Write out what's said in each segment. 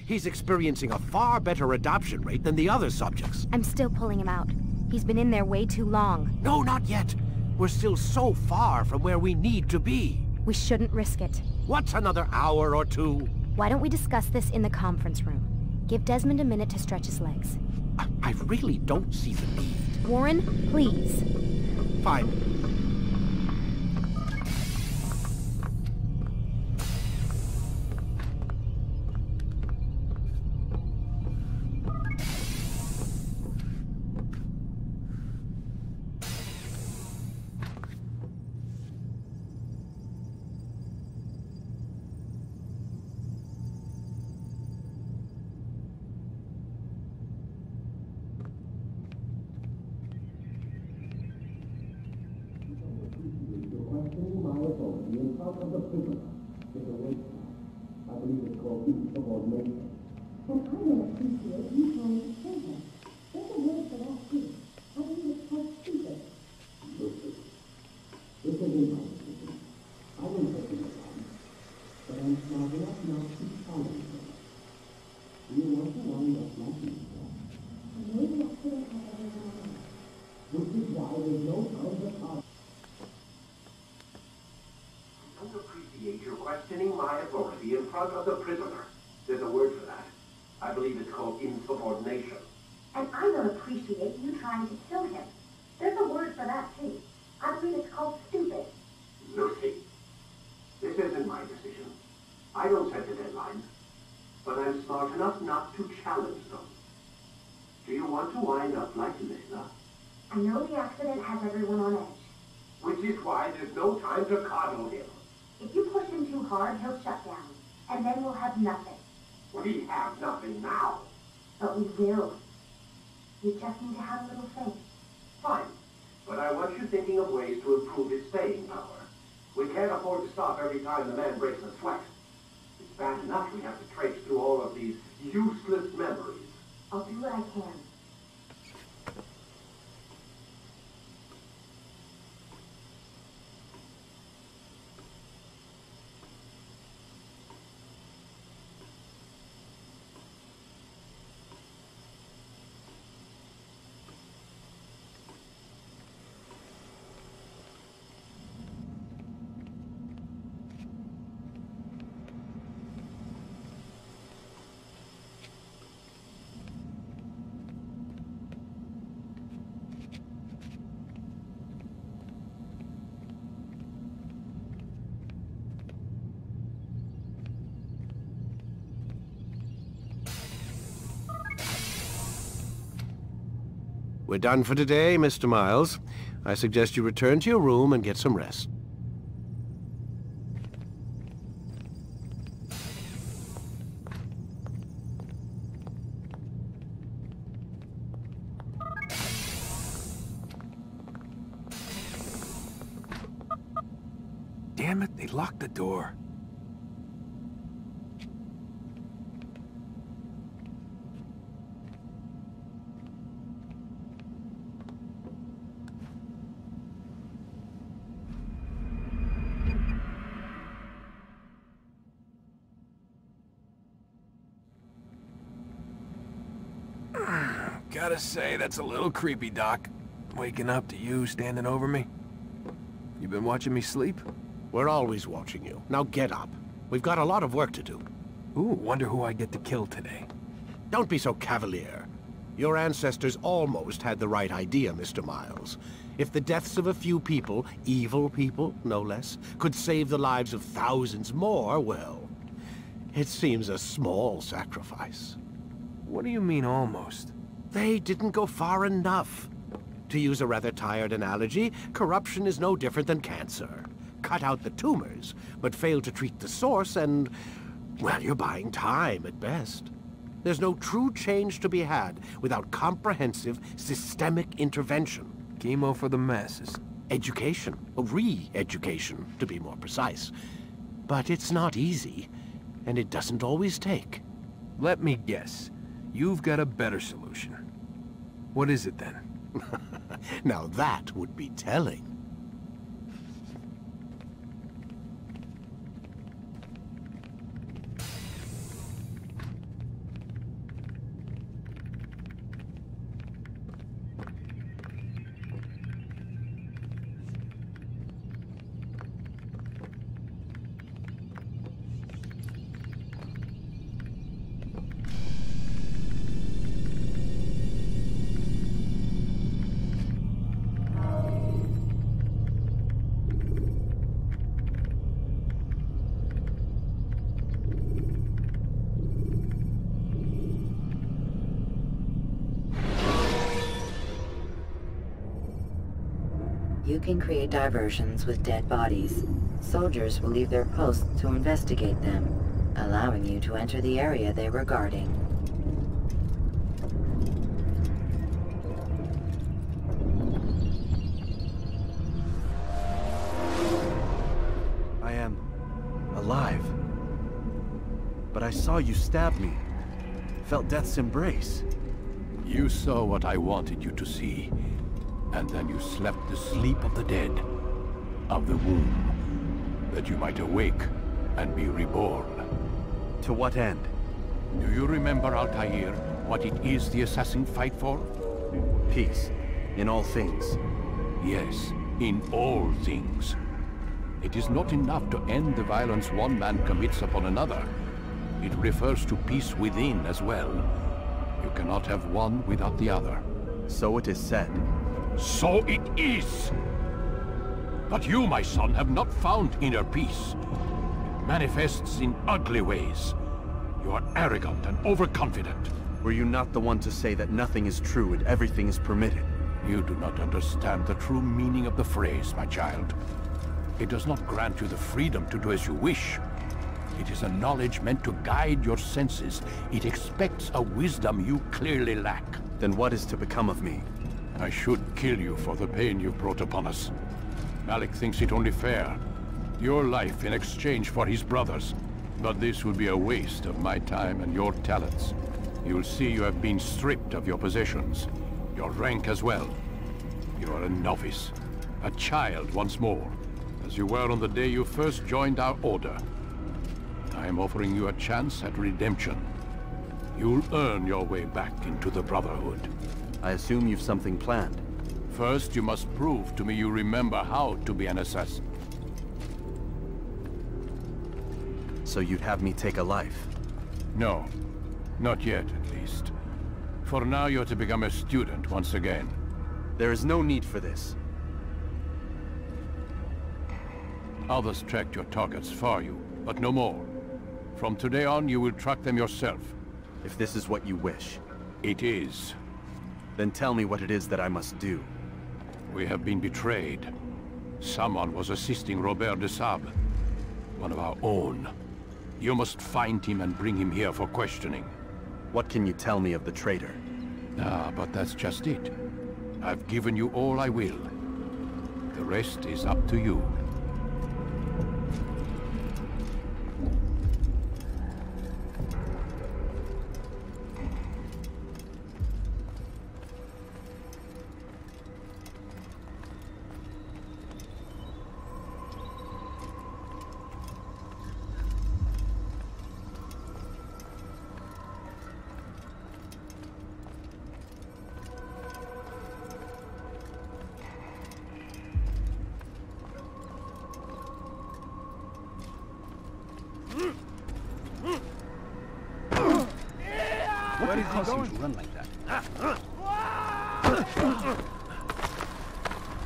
He's experiencing a far better adoption rate than the other subjects. I'm still pulling him out. He's been in there way too long. No, not yet. We're still so far from where we need to be. We shouldn't risk it. What's another hour or two? Why don't we discuss this in the conference room? Give Desmond a minute to stretch his legs. I really don't see the need. Warren, please. Fine. You're questioning my authority in front of the prisoner. There's a word for that. I believe it's called insubordination. And I don't appreciate you trying to kill him. There's a word for that, too. I believe it's called stupid. Lucy, this isn't my decision. I don't set the deadlines, but I'm smart enough not to challenge them. Do you want to wind up like Lena? I know the accident has everyone on edge. Which is why there's no time to coddle him. If you push him too hard, he'll shut down. And then we'll have nothing. We have nothing now. But we will. You just need to have a little faith. Fine. But I want you thinking of ways to improve his staying power. We can't afford to stop every time the man breaks a sweat. It's bad enough we have to traipse through all of these useless memories. I'll do what I can. We're done for today, Mr. Miles. I suggest you return to your room and get some rest. Damn it, they locked the door. Gotta say, that's a little creepy, Doc. Waking up to you standing over me. You been watching me sleep? We're always watching you. Now get up. We've got a lot of work to do. Ooh, wonder who I get to kill today. Don't be so cavalier. Your ancestors almost had the right idea, Mr. Miles. If the deaths of a few people, evil people, no less, could save the lives of thousands more, well, it seems a small sacrifice. What do you mean, almost? They didn't go far enough. To use a rather tired analogy, corruption is no different than cancer. Cut out the tumors, but fail to treat the source and, well, you're buying time at best. There's no true change to be had without comprehensive, systemic intervention. Chemo for the masses. Education, re-education, to be more precise. But it's not easy, and it doesn't always take. Let me guess. You've got a better solution. What is it, then? Now that would be telling. can create diversions with dead bodies. Soldiers will leave their posts to investigate them, allowing you to enter the area they were guarding. I am alive. But I saw you stab me. Felt death's embrace. You saw what I wanted you to see. And then you slept the sleep of the dead, of the womb, that you might awake and be reborn. To what end? Do you remember, Altair, what it is the assassin fight for? Peace. In all things. Yes, in all things. It is not enough to end the violence one man commits upon another. It refers to peace within as well. You cannot have one without the other. So it is said. So it is! But you, my son, have not found inner peace. It manifests in ugly ways. You are arrogant and overconfident. Were you not the one to say that nothing is true and everything is permitted? You do not understand the true meaning of the phrase, my child. It does not grant you the freedom to do as you wish. It is a knowledge meant to guide your senses. It expects a wisdom you clearly lack. Then what is to become of me? I should kill you for the pain you've brought upon us. Malik thinks it only fair. Your life in exchange for his brother's. But this would be a waste of my time and your talents. You will see you have been stripped of your possessions. Your rank as well. You are a novice. A child once more. As you were on the day you first joined our order. I am offering you a chance at redemption. You'll earn your way back into the Brotherhood. I assume you've something planned. First, you must prove to me you remember how to be an assassin. So you'd have me take a life? No. Not yet, at least. For now, you're to become a student once again. There is no need for this. Others tracked your targets for you, but no more. From today on, you will track them yourself. If this is what you wish. It is. Then tell me what it is that I must do. We have been betrayed. Someone was assisting Robert de Sable, one of our own. You must find him and bring him here for questioning. What can you tell me of the traitor? Ah, but that's just it. I've given you all I will. The rest is up to you. Where is he going to run like that?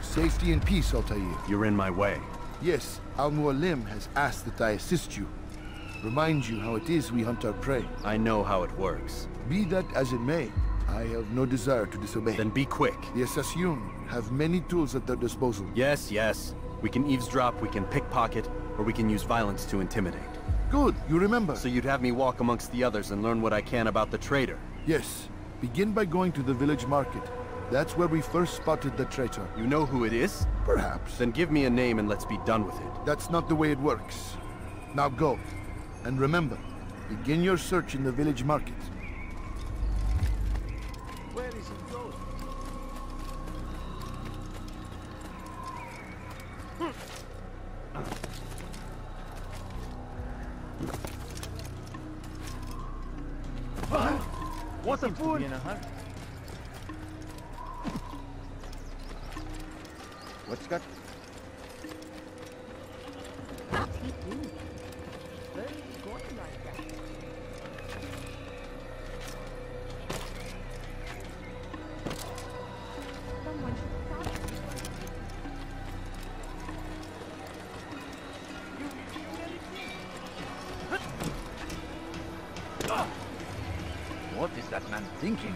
Safety and peace, Altair. You're in my way. Yes, Al-Mualim has asked that I assist you. Remind you how it is we hunt our prey. I know how it works. Be that as it may, I have no desire to disobey. Then be quick. The Assassin have many tools at their disposal. Yes, yes. We can eavesdrop, we can pickpocket, or we can use violence to intimidate. Good, you remember. So you'd have me walk amongst the others and learn what I can about the traitor? Yes. Begin by going to the village market. That's where we first spotted the traitor. You know who it is? Perhaps. Then give me a name and let's be done with it. That's not the way it works. Now go. And remember, begin your search in the village market. Where is he going? What's the food? In a hurry. What's got? What's he doing? Where is he going like that? Someone should stop him. What is that man thinking?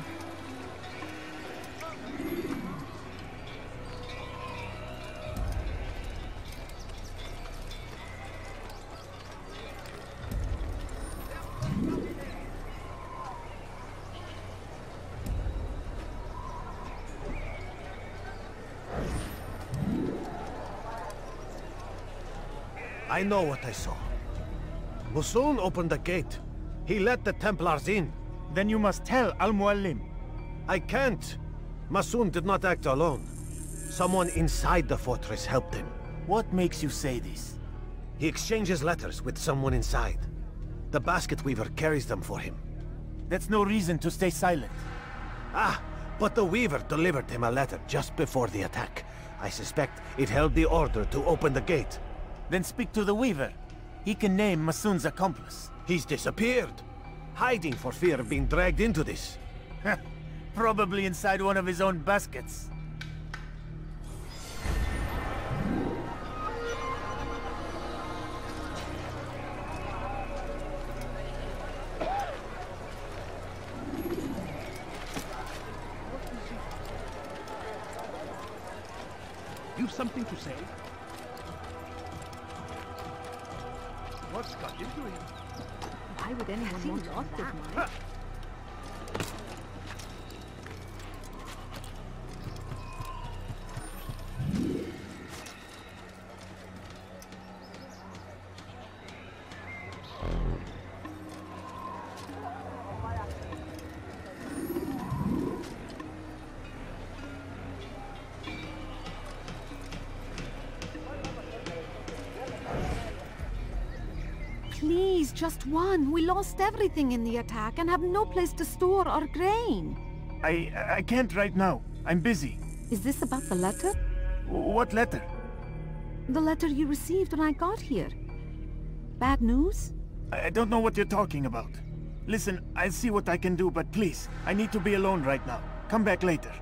I know what I saw. Masoon opened the gate. He let the Templars in. Then you must tell Al-Mualim. I can't. Masoon did not act alone. Someone inside the fortress helped him. What makes you say this? He exchanges letters with someone inside. The basket weaver carries them for him. That's no reason to stay silent. Ah, but the weaver delivered him a letter just before the attack. I suspect it held the order to open the gate. Then speak to the weaver. He can name Masoon's accomplice. He's disappeared. Hiding for fear of being dragged into this. Probably inside one of his own baskets. You've something to say? What's got into him? Why would anyone want to lost his mind? Please, just one. We lost everything in the attack and have no place to store our grain. I can't right now. I'm busy. Is this about the letter? What letter? The letter you received when I got here. Bad news? I don't know what you're talking about. Listen, I'll see what I can do, but please, I need to be alone right now. Come back later.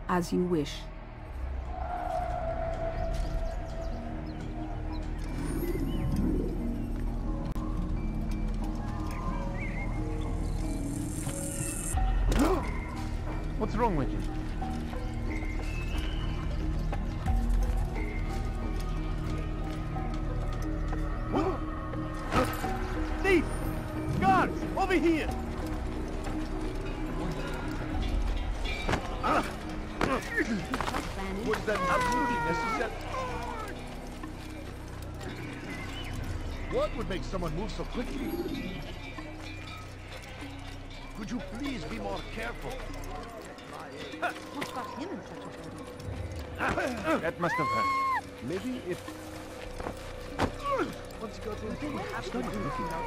As you wish. What's wrong with you? Thief! Guards! Over here! Was that absolutely necessary? What would make someone move so quickly? Could you please be more careful? What got him in such a hurry? That must have hurt. Maybe if... What's got into him? Stop looking out.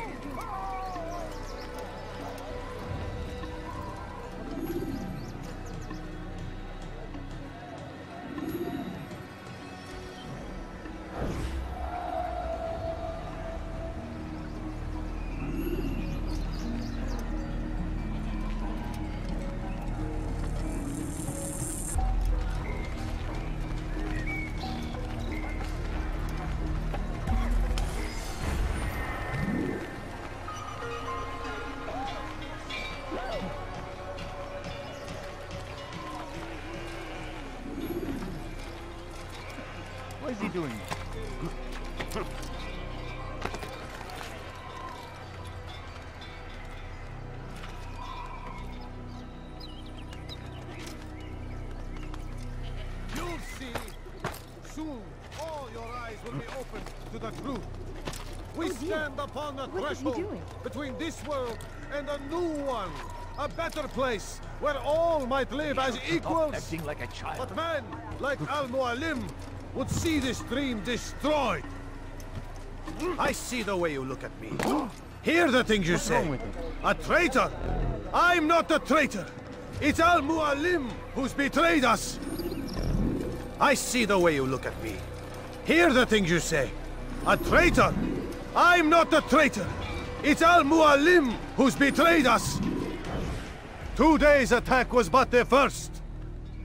What is he doing? You'll see. Soon, all your eyes will be opened to the truth. We stand upon the threshold between this world and a new one. A better place where all might live as equals. Acting like a child. But men like Al-Mualim would see this dream destroyed. I see the way you look at me. Hear the things you say. A traitor? I'm not a traitor. It's Al-Mualim who's betrayed us. I see the way you look at me. Hear the things you say. A traitor? I'm not a traitor. It's Al-Mualim who's betrayed us. Today's attack was but the first.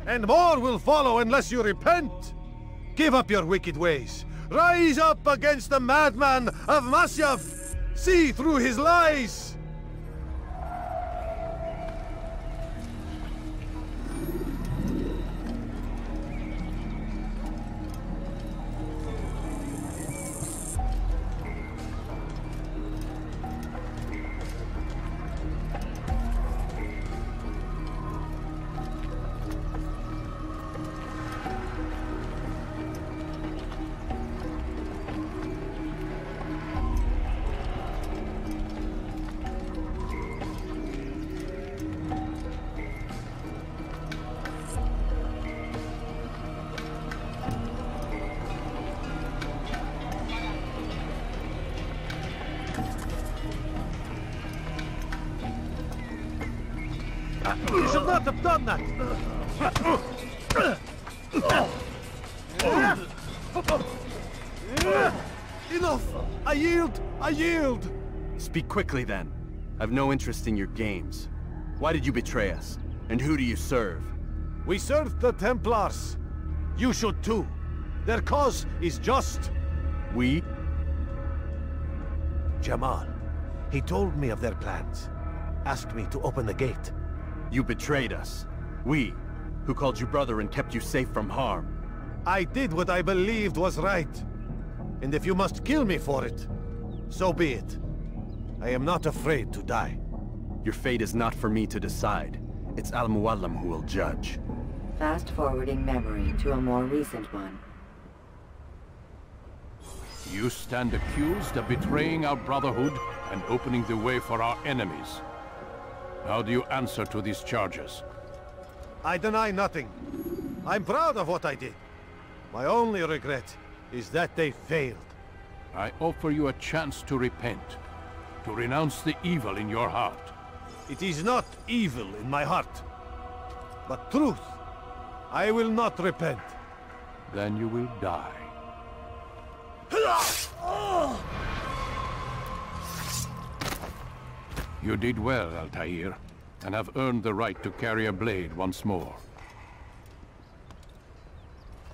And more will follow unless you repent. Give up your wicked ways. Rise up against the madman of Masyaf. See through his lies. You should not have done that! Enough! I yield! I yield! Speak quickly then. I've no interest in your games. Why did you betray us? And who do you serve? We serve the Templars. You should too. Their cause is just. We? Jamal. He told me of their plans. Asked me to open the gate. You betrayed us. We, who called you brother and kept you safe from harm. I did what I believed was right. And if you must kill me for it, so be it. I am not afraid to die. Your fate is not for me to decide. It's Al-Mualim who will judge. Fast-forwarding memory to a more recent one. You stand accused of betraying our Brotherhood and opening the way for our enemies. How do you answer to these charges? I deny nothing. I'm proud of what I did. My only regret is that they failed. I offer you a chance to repent, to renounce the evil in your heart. It is not evil in my heart, but truth. I will not repent. Then you will die. You did well, Altair, and have earned the right to carry a blade once more.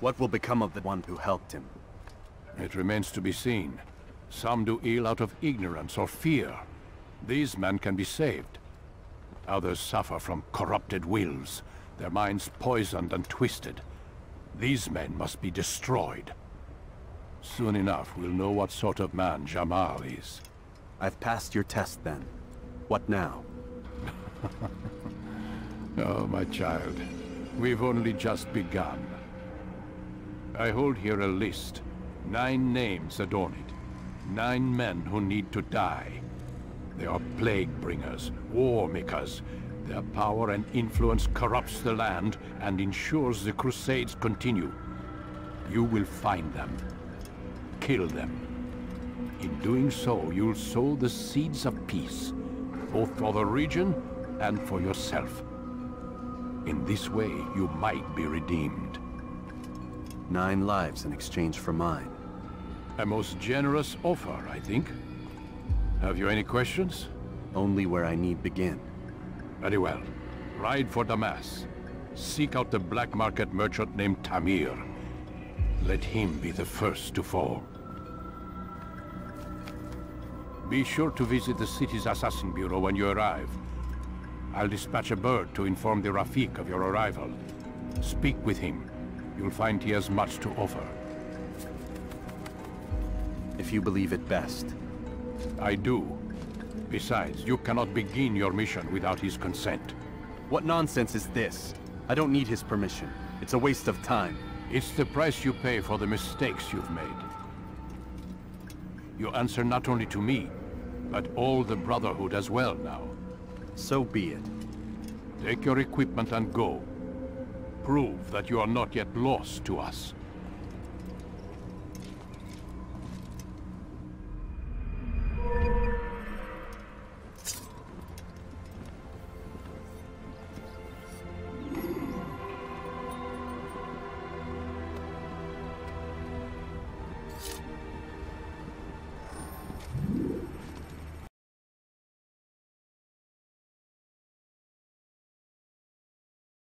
What will become of the one who helped him? It remains to be seen. Some do ill out of ignorance or fear. These men can be saved. Others suffer from corrupted wills, their minds poisoned and twisted. These men must be destroyed. Soon enough, we'll know what sort of man Jamal is. I've passed your test then. What now? Oh, my child. We've only just begun. I hold here a list. 9 names adorn it. 9 men who need to die. They are plague bringers, war makers. Their power and influence corrupts the land and ensures the Crusades continue. You will find them. Kill them. In doing so, you'll sow the seeds of peace, both for the region and for yourself. In this way, you might be redeemed. 9 lives in exchange for mine. A most generous offer, I think. Have you any questions? Only where I need begin. Very well. Ride for Damas. Seek out the black market merchant named Tamir. Let him be the first to fall. Be sure to visit the city's assassin bureau when you arrive. I'll dispatch a bird to inform the Rafik of your arrival. Speak with him. You'll find he has much to offer. If you believe it best. I do. Besides, you cannot begin your mission without his consent. What nonsense is this? I don't need his permission. It's a waste of time. It's the price you pay for the mistakes you've made. You answer not only to me, but all the Brotherhood as well now. So be it. Take your equipment and go. Prove that you are not yet lost to us.